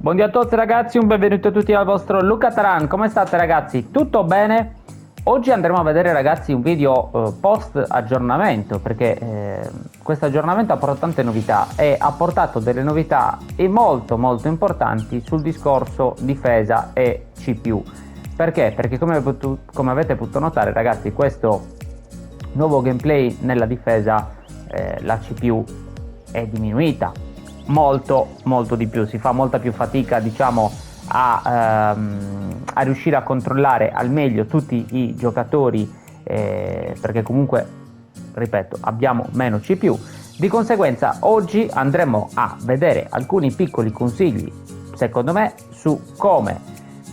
Buongiorno a tutti ragazzi, un benvenuto a tutti al vostro Luca Taran. Come state ragazzi? Tutto bene? Oggi andremo a vedere ragazzi un video post aggiornamento perché questo aggiornamento ha portato tante novità e ha portato delle novità molto importanti sul discorso difesa e CPU. Perché? Perché come avete potuto notare ragazzi, questo nuovo gameplay nella difesa la CPU è diminuita molto di più, si fa molta più fatica diciamo a riuscire a controllare al meglio tutti i giocatori perché comunque ripeto abbiamo meno CPU. Di conseguenza oggi andremo a vedere alcuni piccoli consigli secondo me su come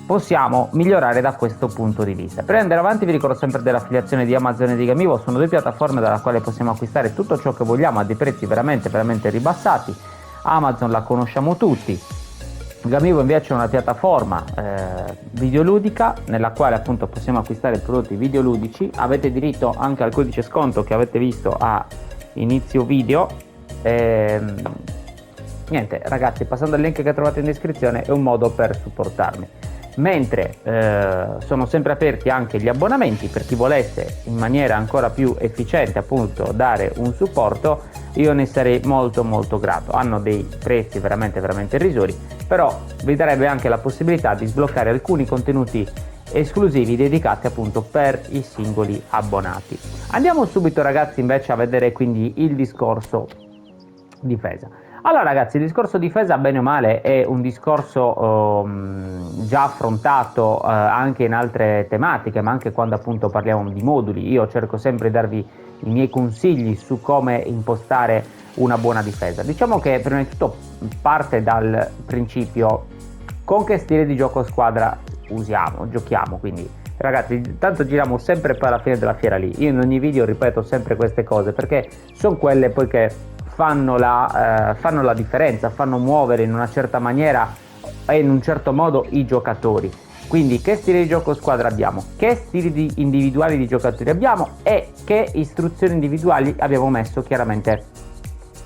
possiamo migliorare da questo punto di vista. Per andare avanti vi ricordo sempre dell'affiliazione di Amazon e di Gamivo, sono due piattaforme dalla quale possiamo acquistare tutto ciò che vogliamo a dei prezzi veramente ribassati. Amazon la conosciamo tutti, Gamivo invece è una piattaforma videoludica nella quale appunto possiamo acquistare prodotti videoludici. Avete diritto anche al codice sconto che avete visto a inizio video. Niente ragazzi, passando al link che trovate in descrizione è un modo per supportarmi. Mentre sono sempre aperti anche gli abbonamenti per chi volesse in maniera ancora più efficiente appunto dare un supporto, io ne sarei molto grato. Hanno dei prezzi veramente irrisori, però vi darebbe anche la possibilità di sbloccare alcuni contenuti esclusivi dedicati appunto per i singoli abbonati. Andiamo subito ragazzi invece a vedere quindi il discorso difesa. Allora ragazzi, il discorso difesa bene o male è un discorso già affrontato anche in altre tematiche, ma anche quando appunto parliamo di moduli. Io cerco sempre di darvi i miei consigli su come impostare una buona difesa. Diciamo che prima di tutto parte dal principio con che stile di gioco squadra giochiamo, quindi ragazzi tanto giriamo sempre poi alla fine della fiera lì. Io in ogni video ripeto sempre queste cose perché sono quelle poi che fanno la differenza, fanno muovere in una certa maniera e in un certo modo i giocatori. Quindi che stile di gioco squadra abbiamo, che stili individuali di giocatori abbiamo e che istruzioni individuali abbiamo messo chiaramente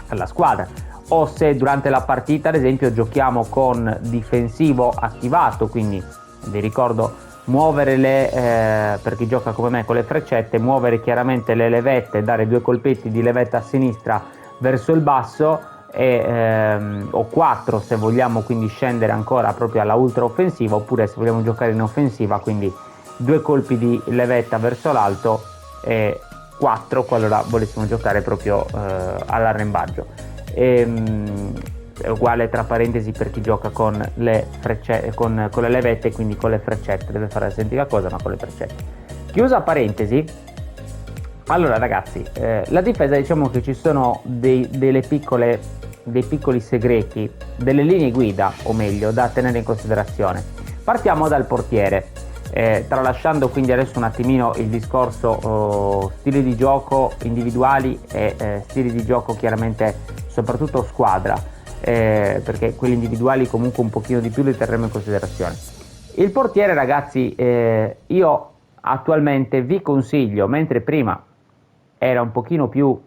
alla squadra. O se durante la partita ad esempio giochiamo con difensivo attivato, quindi vi ricordo muovere per chi gioca come me con le freccette, muovere chiaramente le levette, dare 2 colpetti di levetta a sinistra verso il basso o 4 se vogliamo quindi scendere ancora proprio alla ultra offensiva, oppure se vogliamo giocare in offensiva quindi 2 colpi di levetta verso l'alto e 4 qualora volessimo giocare proprio all'arrembaggio. È uguale tra parentesi per chi gioca con le con le levette, quindi con le freccette, deve fare la identica cosa ma con le freccette. Chiusa parentesi. Allora ragazzi, la difesa diciamo che ci sono dei piccoli segreti, delle linee guida o meglio da tenere in considerazione. Partiamo dal portiere, tralasciando quindi adesso un attimino il discorso stili di gioco individuali e stili di gioco chiaramente soprattutto squadra, perché quelli individuali comunque un pochino di più li terremo in considerazione. Il portiere ragazzi, io attualmente vi consiglio, mentre prima era un pochino più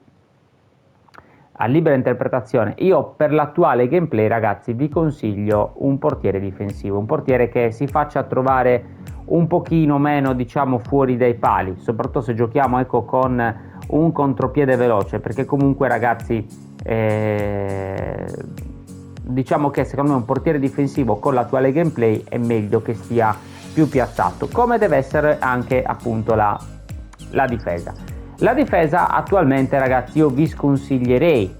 a libera interpretazione, io per l'attuale gameplay ragazzi vi consiglio un portiere difensivo, un portiere che si faccia trovare un pochino meno diciamo fuori dai pali, soprattutto se giochiamo ecco con un contropiede veloce, perché comunque ragazzi diciamo che secondo me un portiere difensivo con l'attuale gameplay è meglio che sia più piazzato, come deve essere anche appunto la difesa. La difesa attualmente ragazzi io vi sconsiglierei,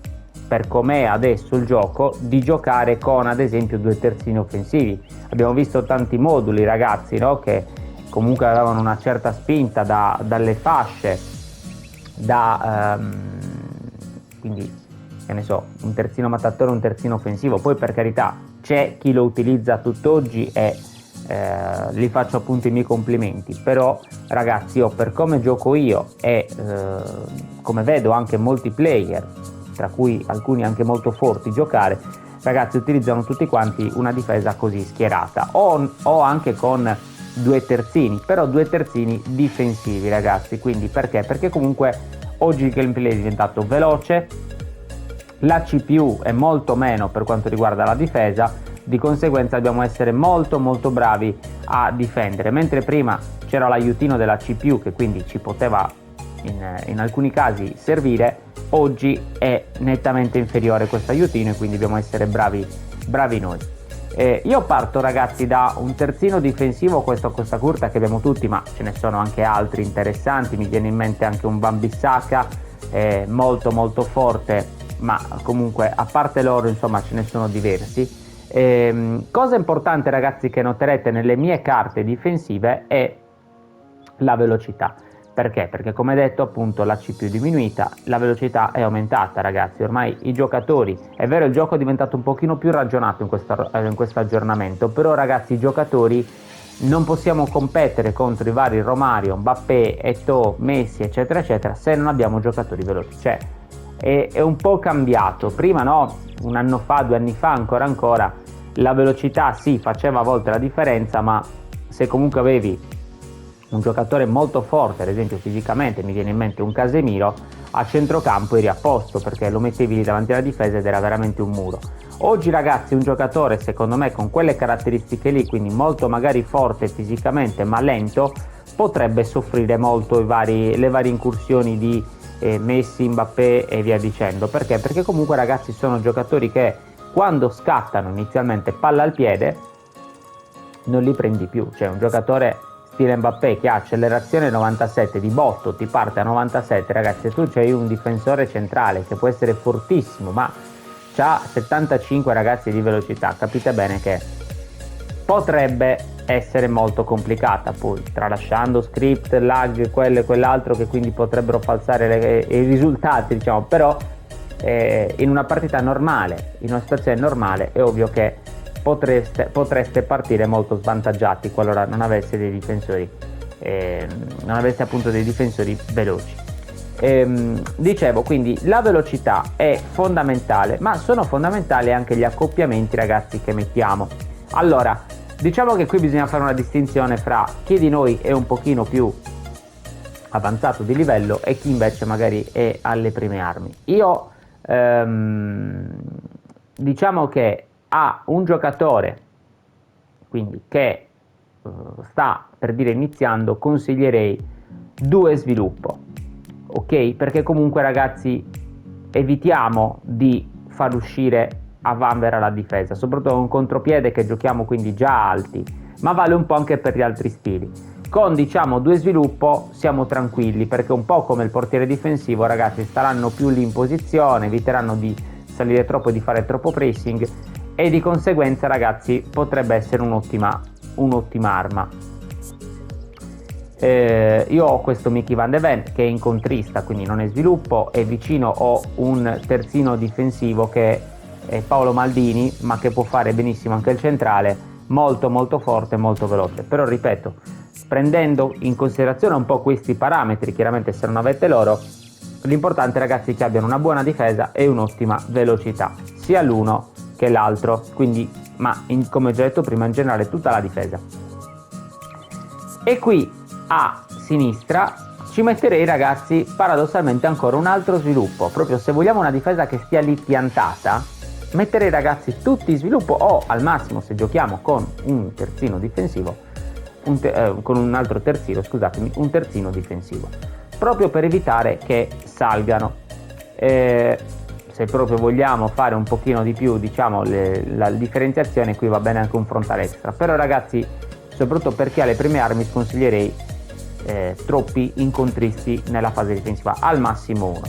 per com'è adesso il gioco, di giocare con ad esempio 2 terzini offensivi. Abbiamo visto tanti moduli ragazzi, no? Che comunque avevano una certa spinta dalle fasce, quindi che ne so, un terzino mattatore, un terzino offensivo. Poi per carità c'è chi lo utilizza tutt'oggi e gli faccio appunto i miei complimenti, però ragazzi io per come gioco io e come vedo anche molti player, tra cui alcuni anche molto forti, giocare, ragazzi utilizzano tutti quanti una difesa così schierata o anche con 2 terzini, però 2 terzini difensivi ragazzi. Quindi perché comunque oggi il gameplay è diventato veloce, la CPU è molto meno per quanto riguarda la difesa, di conseguenza dobbiamo essere molto molto bravi a difendere. Mentre prima c'era l'aiutino della CPU che quindi ci poteva in alcuni casi servire, oggi è nettamente inferiore questo aiutino e quindi dobbiamo essere bravi noi. Io parto, ragazzi, da un terzino difensivo, questo a Costa Curta che abbiamo tutti, ma ce ne sono anche altri interessanti. Mi viene in mente anche un Wan-Bissaka molto molto forte, ma comunque a parte loro insomma ce ne sono diversi. Cosa importante, ragazzi, che noterete nelle mie carte difensive è la velocità. Perché? Perché come detto, appunto, la CPU è diminuita, la velocità è aumentata, ragazzi. Ormai i giocatori, è vero, il gioco è diventato un pochino più ragionato in questo aggiornamento, però, ragazzi, i giocatori non possiamo competere contro i vari Romario, Mbappé, Eto'o, Messi, eccetera, eccetera, se non abbiamo giocatori veloci. Cioè, è un po' cambiato. Prima, no, un anno fa, 2 anni fa, ancora, la velocità sì, faceva a volte la differenza, ma se comunque avevi un giocatore molto forte, ad esempio fisicamente, mi viene in mente un Casemiro, a centrocampo eri a posto perché lo mettevi lì davanti alla difesa ed era veramente un muro. Oggi, ragazzi, un giocatore secondo me con quelle caratteristiche lì, quindi molto magari forte fisicamente ma lento, potrebbe soffrire molto le varie incursioni di Messi, Mbappé e via dicendo. Perché? Perché comunque, ragazzi, sono giocatori che quando scattano inizialmente palla al piede non li prendi più. Cioè un giocatore stile Mbappé che ha accelerazione 97 di botto, ti parte a 97, ragazzi, tu c'hai un difensore centrale che può essere fortissimo ma c'ha 75, ragazzi, di velocità, capite bene che potrebbe essere molto complicata, poi tralasciando script, lag, quello e quell'altro che quindi potrebbero falsare i risultati, diciamo. Però in una partita normale, in una situazione normale, è ovvio che potreste partire molto svantaggiati qualora non aveste dei difensori non aveste appunto dei difensori veloci. Dicevo, quindi la velocità è fondamentale, ma sono fondamentali anche gli accoppiamenti, ragazzi, che mettiamo. Allora, diciamo che qui bisogna fare una distinzione fra chi di noi è un pochino più avanzato di livello e chi invece magari è alle prime armi. Io diciamo che a un giocatore quindi che sta per dire iniziando, consiglierei 2 sviluppo, ok? Perché comunque, ragazzi, evitiamo di far uscire a vanvera la difesa, soprattutto un contropiede che giochiamo quindi già alti, ma vale un po' anche per gli altri stili. Con, diciamo, 2 sviluppo siamo tranquilli, perché un po' come il portiere difensivo, ragazzi, staranno più lì in posizione, eviteranno di salire troppo e di fare troppo pressing, e di conseguenza, ragazzi, potrebbe essere un'ottima arma. Io ho questo Mickey Van de Ven che è incontrista, quindi non è sviluppo, e vicino ho un terzino difensivo che è Paolo Maldini, ma che può fare benissimo anche il centrale, molto molto forte, molto veloce. Però ripeto, prendendo in considerazione un po' questi parametri, chiaramente se non avete loro, l'importante, ragazzi, è che abbiano una buona difesa e un'ottima velocità, sia l'uno che l'altro, quindi, ma come ho già detto prima, in generale tutta la difesa. E qui a sinistra ci metterei, ragazzi, paradossalmente ancora un altro sviluppo. Proprio se vogliamo una difesa che stia lì piantata, metterei, ragazzi, tutti in sviluppo, o al massimo, se giochiamo con un terzino difensivo, con un altro terzino, scusatemi, un terzino difensivo, proprio per evitare che salgano. Se proprio vogliamo fare un pochino di più, diciamo, la differenziazione, qui va bene anche un frontale extra. Però, ragazzi, soprattutto per chi ha le prime armi, sconsiglierei troppi incontristi nella fase difensiva, al massimo uno.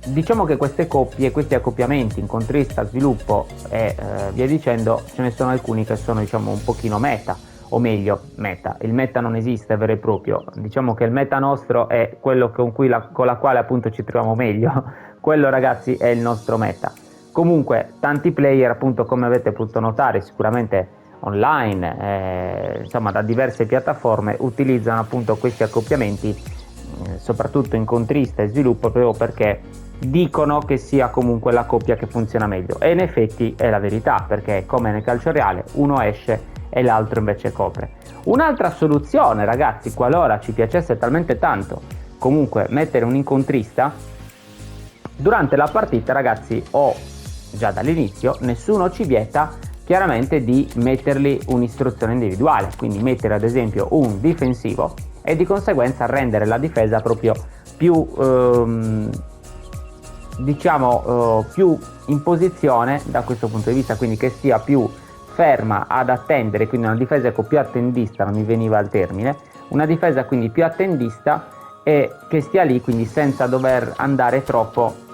Diciamo che queste coppie, questi accoppiamenti, incontrista, sviluppo e via dicendo, ce ne sono alcuni che sono, diciamo, un pochino meta, o meglio, meta. Il meta non esiste vero e proprio, diciamo che il meta nostro è quello con la quale appunto ci troviamo meglio. Quello, ragazzi, è il nostro meta. Comunque tanti player, appunto, come avete potuto notare sicuramente online, insomma da diverse piattaforme, utilizzano appunto questi accoppiamenti, soprattutto incontrista e sviluppo, proprio perché dicono che sia comunque la coppia che funziona meglio, e in effetti è la verità, perché come nel calcio reale uno esce e l'altro invece copre. Un'altra soluzione, ragazzi, qualora ci piacesse talmente tanto comunque mettere un incontrista, Durante la partita, ragazzi, o già dall'inizio, nessuno ci vieta chiaramente di mettergli un'istruzione individuale, quindi mettere ad esempio un difensivo e di conseguenza rendere la difesa proprio più più in posizione da questo punto di vista, quindi che sia più ferma ad attendere, quindi una difesa più attendista, non mi veniva il termine, una difesa quindi più attendista e che stia lì quindi senza dover andare troppo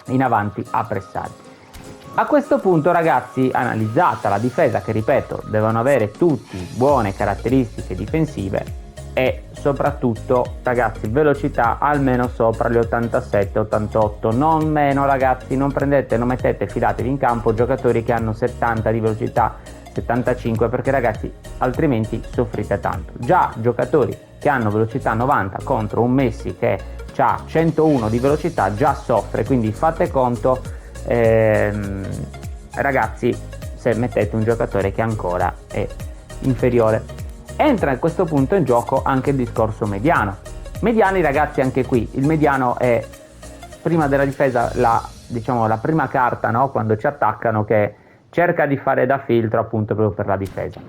in avanti a pressare. A questo punto, ragazzi, analizzata la difesa, che ripeto devono avere tutte buone caratteristiche difensive e soprattutto, ragazzi, velocità almeno sopra gli 87-88, non meno, ragazzi, non mettete, filatevi in campo giocatori che hanno 70 di velocità, 75, perché ragazzi altrimenti soffrite tanto. Già giocatori che hanno velocità 90 contro un Messi che ha 101 di velocità già soffre, quindi fate conto, ragazzi, se mettete un giocatore che ancora è inferiore. Entra a questo punto in gioco anche il discorso mediano. Mediani, ragazzi, anche qui il mediano è prima della difesa la prima carta, no? Quando ci attaccano, che cerca di fare da filtro appunto proprio per la difesa.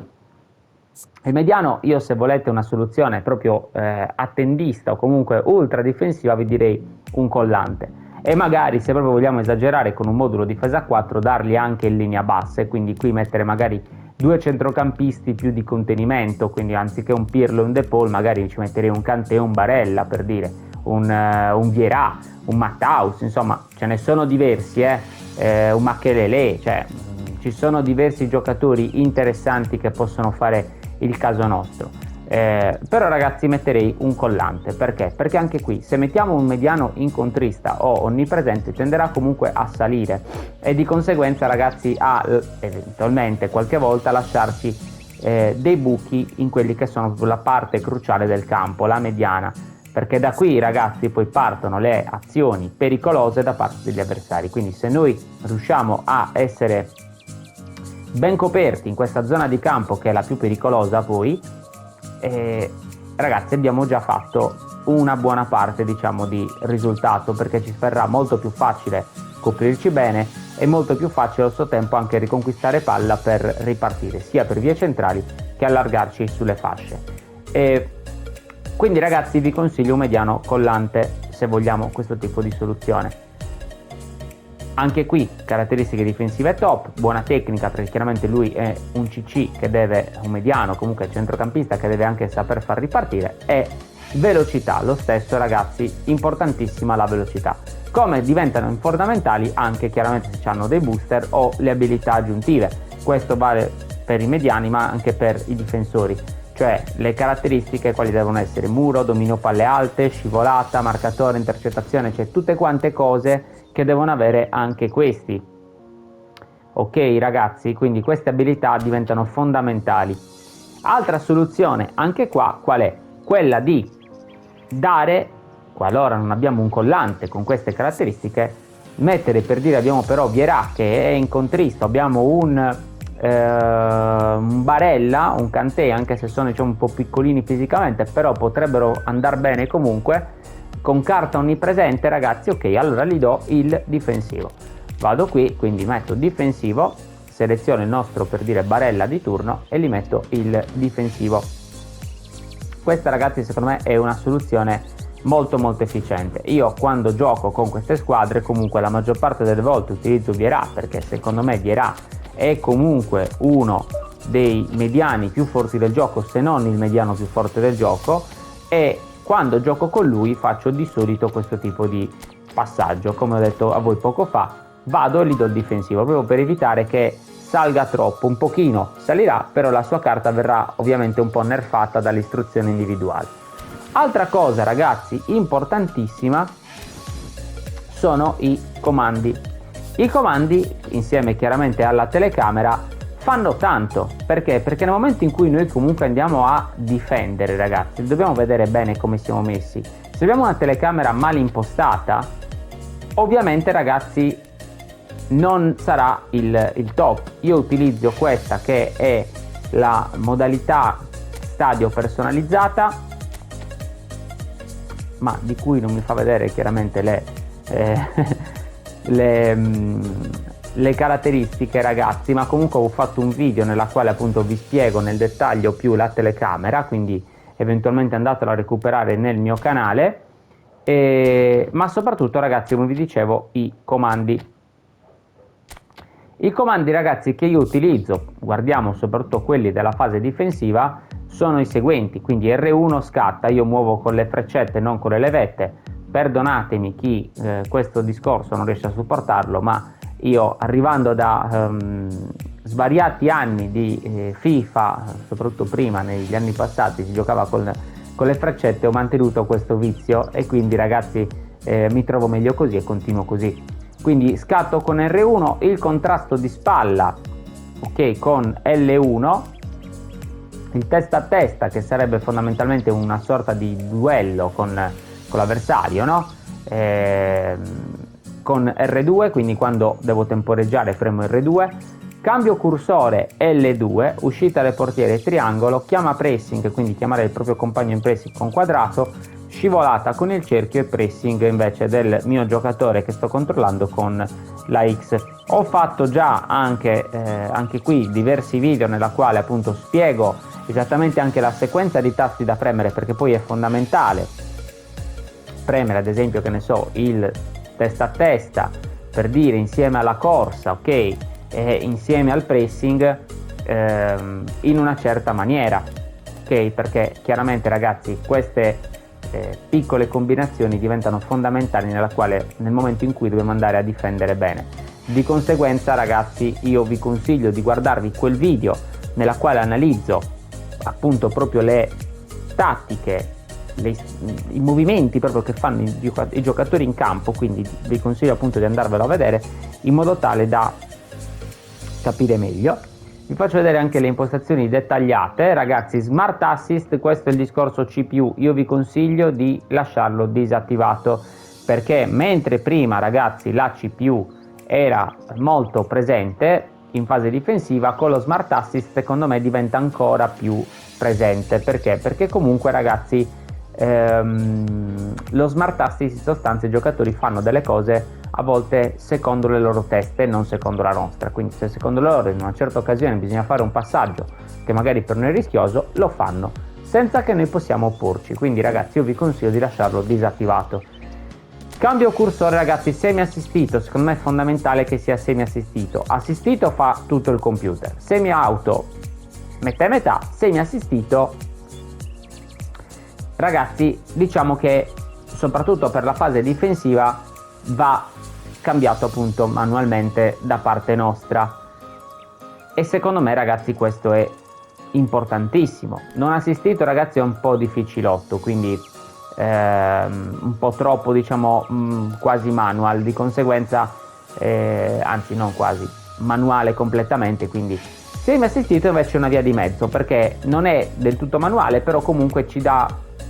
Il mediano, io se volete una soluzione proprio attendista o comunque ultra difensiva, vi direi un collante, e magari se proprio vogliamo esagerare con un modulo difesa 4 dargli anche in linea bassa, e quindi qui mettere magari 2 centrocampisti più di contenimento, quindi anziché un Pirlo e un De Paul magari ci metterei un Kanté e un Barella, per dire, un Vieira, un Matthaus, insomma ce ne sono diversi, un Makelele, cioè ci sono diversi giocatori interessanti che possono fare il caso nostro. Però ragazzi metterei un collante, perché? Perché anche qui se mettiamo un mediano incontrista o onnipresente tenderà comunque a salire e di conseguenza, ragazzi, a eventualmente qualche volta lasciarci dei buchi in quelli che sono la parte cruciale del campo, la mediana, perché da qui, ragazzi, poi partono le azioni pericolose da parte degli avversari. Quindi se noi riusciamo a essere ben coperti in questa zona di campo, che è la più pericolosa, poi ragazzi abbiamo già fatto una buona parte, diciamo, di risultato, perché ci sarà molto più facile coprirci bene e molto più facile allo stesso tempo anche riconquistare palla per ripartire sia per vie centrali che allargarci sulle fasce. Quindi, ragazzi, vi consiglio un mediano collante se vogliamo questo tipo di soluzione. Anche qui caratteristiche difensive top, buona tecnica, perché chiaramente lui è un CC che deve, un mediano, comunque centrocampista che deve anche saper far ripartire, e velocità, lo stesso, ragazzi, importantissima la velocità. Come diventano fondamentali anche chiaramente se hanno dei booster o le abilità aggiuntive. Questo vale per i mediani ma anche per i difensori, cioè le caratteristiche quali devono essere: muro, dominio palle alte, scivolata, marcatore, intercettazione, cioè tutte quante cose che devono avere anche questi. Ok, ragazzi, quindi queste abilità diventano fondamentali. Altra soluzione anche qua qual è? Quella di dare, qualora non abbiamo un collante con queste caratteristiche, mettere, per dire, abbiamo però Vieira che è incontrista, abbiamo un Barella, un Kanté, anche se sono, diciamo, un po' piccolini fisicamente, però potrebbero andare bene comunque, con carta onnipresente, ragazzi. Ok, allora gli do il difensivo, vado qui, quindi metto difensivo, seleziono il nostro, per dire, Barella di turno e gli metto il difensivo. Questa, ragazzi, secondo me è una soluzione molto molto efficiente. Io quando gioco con queste squadre comunque la maggior parte delle volte utilizzo Vieira, perché secondo me Vieira è comunque uno dei mediani più forti del gioco, se non il mediano più forte del gioco, e quando gioco con lui faccio di solito questo tipo di passaggio. Come ho detto a voi poco fa, vado e gli do il difensivo proprio per evitare che salga troppo. Un pochino salirà, però la sua carta verrà ovviamente un po' nerfata dall'istruzione individuale. Altra cosa, ragazzi, importantissima sono i comandi. I comandi, insieme chiaramente alla telecamera, fanno tanto. Perché? Perché nel momento in cui noi comunque andiamo a difendere, ragazzi, dobbiamo vedere bene come siamo messi. Se abbiamo una telecamera mal impostata, ovviamente, ragazzi, non sarà il top. Io utilizzo questa che è la modalità stadio personalizzata, ma di cui non mi fa vedere chiaramente le le caratteristiche, ragazzi, ma comunque ho fatto un video nella quale appunto vi spiego nel dettaglio più la telecamera, quindi eventualmente andatelo a recuperare nel mio canale, ma soprattutto, ragazzi, come vi dicevo, i comandi. I comandi, ragazzi, che io utilizzo, guardiamo soprattutto quelli della fase difensiva, sono i seguenti. Quindi R1 scatta, io muovo con le freccette, non con le levette. Perdonatemi chi questo discorso non riesce a supportarlo, ma io, arrivando da svariati anni di FIFA, soprattutto prima, negli anni passati si giocava con le freccette, ho mantenuto questo vizio e quindi, ragazzi, mi trovo meglio così e continuo così. Quindi scatto con R1, il contrasto di spalla, ok, con L1, il testa a testa, che sarebbe fondamentalmente una sorta di duello con l'avversario, no? Con R2, quindi quando devo temporeggiare premo R2, cambio cursore L2, uscita del portiere triangolo, chiama pressing, quindi chiamare il proprio compagno in pressing con quadrato, scivolata con il cerchio e pressing invece del mio giocatore che sto controllando con la X. Ho fatto già anche qui diversi video nella quale appunto spiego esattamente anche la sequenza di tasti da premere, perché poi è fondamentale premere, ad esempio, che ne so, il testa a testa per dire insieme alla corsa, ok, e insieme al pressing in una certa maniera, ok, perché chiaramente, ragazzi, queste piccole combinazioni diventano fondamentali nel momento in cui dobbiamo andare a difendere bene. Di conseguenza, ragazzi, io vi consiglio di guardarvi quel video nella quale analizzo appunto proprio le tattiche, i movimenti proprio che fanno i giocatori in campo, quindi vi consiglio appunto di andarvelo a vedere in modo tale da capire meglio. Vi faccio vedere anche le impostazioni dettagliate, ragazzi. Smart Assist, questo è il discorso CPU, io vi consiglio di lasciarlo disattivato, perché mentre prima, ragazzi, la CPU era molto presente in fase difensiva, con lo Smart Assist secondo me diventa ancora più presente. Perché comunque, ragazzi, lo Smart Assist, in sostanza, i giocatori fanno delle cose a volte secondo le loro teste, non secondo la nostra. Quindi se secondo loro in una certa occasione bisogna fare un passaggio che magari per noi è rischioso, lo fanno senza che noi possiamo opporci. Quindi, ragazzi, io vi consiglio di lasciarlo disattivato. Cambio cursore, ragazzi, semi assistito, secondo me è fondamentale che sia semi assistito. Assistito fa tutto il computer, semi auto metà e metà, semi assistito, ragazzi, diciamo che soprattutto per la fase difensiva va cambiato appunto manualmente da parte nostra, e secondo me, ragazzi, questo è importantissimo. Non assistito, ragazzi, è un po' difficilotto, quindi un po' troppo, diciamo, quasi manual, di conseguenza anzi non quasi, manuale completamente. Quindi semi assistito invece è una via di mezzo, perché non è del tutto manuale, però comunque ci dà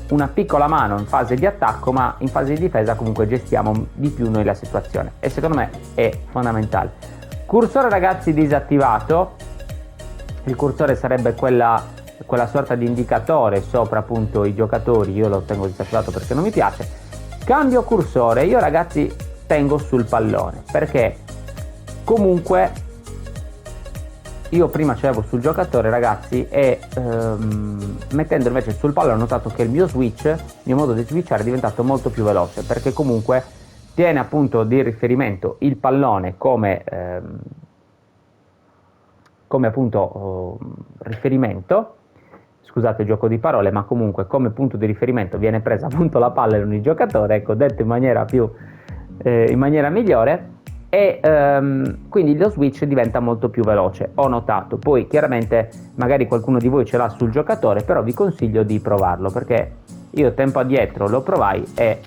una piccola mano in fase di attacco, ma in fase di difesa comunque gestiamo di più noi la situazione, e secondo me è fondamentale. Cursore, ragazzi, disattivato. Il cursore sarebbe quella sorta di indicatore sopra appunto i giocatori, io lo tengo disattivato perché non mi piace. Cambio cursore, io, ragazzi, tengo sul pallone, perché comunque io prima c'avevo sul giocatore, ragazzi, e mettendo invece sul pallone ho notato che il mio modo di switchare è diventato molto più veloce, perché comunque tiene appunto di riferimento il pallone come appunto riferimento, scusate il gioco di parole, ma comunque come punto di riferimento viene presa appunto la palla in ogni giocatore, ecco, detto in maniera migliore, e quindi lo switch diventa molto più veloce, ho notato. Poi chiaramente magari qualcuno di voi ce l'ha sul giocatore, però vi consiglio di provarlo, perché io tempo addietro lo provai e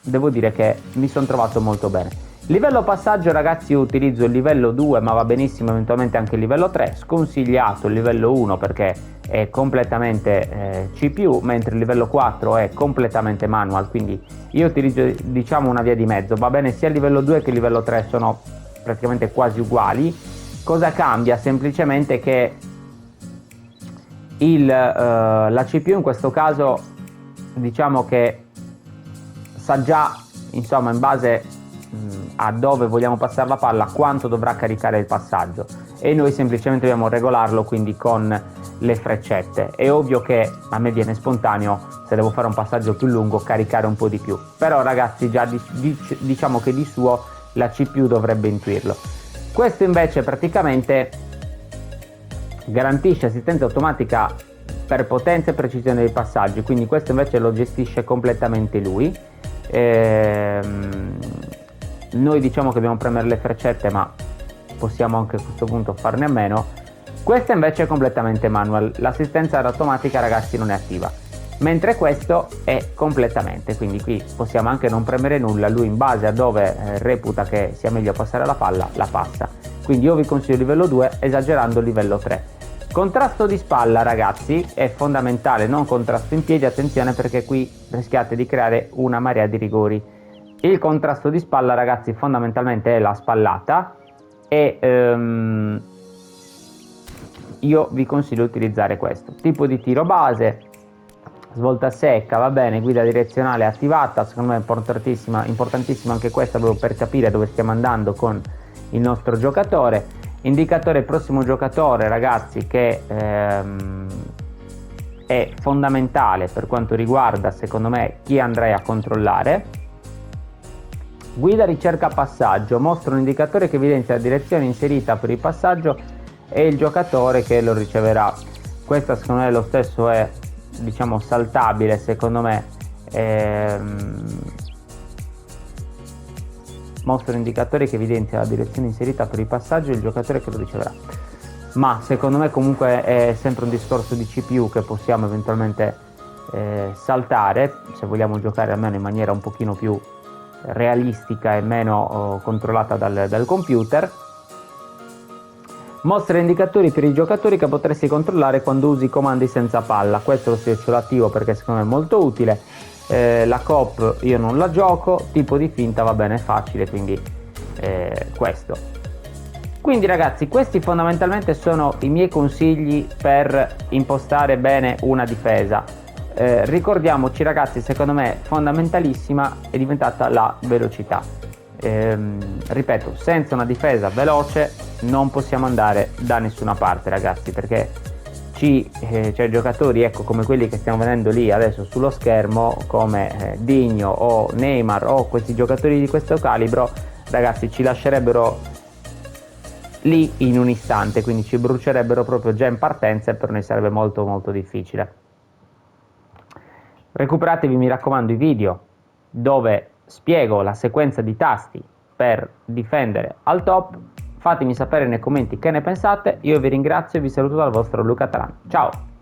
devo dire che mi sono trovato molto bene. Livello passaggio, ragazzi, io utilizzo il livello 2, ma va benissimo eventualmente anche il livello 3, sconsigliato il livello 1 perché è completamente CPU, mentre il livello 4 è completamente manual, quindi io utilizzo, diciamo, una via di mezzo. Va bene sia il livello 2 che il livello 3, sono praticamente quasi uguali. Cosa cambia? Semplicemente che la CPU in questo caso, diciamo che sa già insomma in base a dove vogliamo passare la palla, quanto dovrà caricare il passaggio, e noi semplicemente dobbiamo regolarlo quindi con le freccette. È ovvio che a me viene spontaneo, se devo fare un passaggio più lungo, caricare un po' di più, però ragazzi già diciamo che di suo la CPU dovrebbe intuirlo. Questo invece praticamente garantisce assistenza automatica per potenza e precisione dei passaggi, quindi questo invece lo gestisce completamente lui. Noi diciamo che dobbiamo premere le freccette, ma possiamo anche a questo punto farne a meno. Questa invece è completamente manual, l'assistenza automatica ragazzi non è attiva, mentre questo è completamente, quindi qui possiamo anche non premere nulla, lui in base a dove reputa che sia meglio passare la palla, la passa. Quindi io vi consiglio livello 2, esagerando livello 3. Contrasto di spalla ragazzi è fondamentale, non contrasto in piedi, attenzione, perché qui rischiate di creare una marea di rigori. Il contrasto di spalla ragazzi fondamentalmente è la spallata, e io vi consiglio di utilizzare questo tipo di tiro base. Svolta secca, va bene, guida direzionale attivata, secondo me è importantissima anche questa, proprio per capire dove stiamo andando con il nostro giocatore. Indicatore prossimo giocatore ragazzi, che è fondamentale per quanto riguarda secondo me chi andrei a controllare. Guida ricerca passaggio, mostra un indicatore che evidenzia la direzione inserita per il passaggio e il giocatore che lo riceverà. Questa secondo me lo stesso è diciamo saltabile secondo me. Mostra un indicatore che evidenzia la direzione inserita per il passaggio e il giocatore che lo riceverà, ma secondo me comunque è sempre un discorso di CPU che possiamo eventualmente saltare se vogliamo giocare almeno in maniera un pochino più realistica e meno controllata dal computer. Mostra indicatori per i giocatori che potresti controllare quando usi comandi senza palla, questo lo ce l'ho attivo perché secondo me è molto utile. La coop io non la gioco, tipo di finta va bene, è facile, quindi questo. Quindi ragazzi, questi fondamentalmente sono i miei consigli per impostare bene una difesa. Ricordiamoci ragazzi, secondo me fondamentalissima è diventata la velocità. Ripeto, senza una difesa veloce non possiamo andare da nessuna parte ragazzi, perché c'è giocatori ecco come quelli che stiamo vedendo lì adesso sullo schermo, come Digno o Neymar o questi giocatori di questo calibro ragazzi, ci lascerebbero lì in un istante, quindi ci brucierebbero proprio già in partenza e per noi sarebbe molto molto difficile. Recuperatevi mi raccomando i video dove spiego la sequenza di tasti per difendere al top, fatemi sapere nei commenti che ne pensate, io vi ringrazio e vi saluto dal vostro Luca Taran, ciao!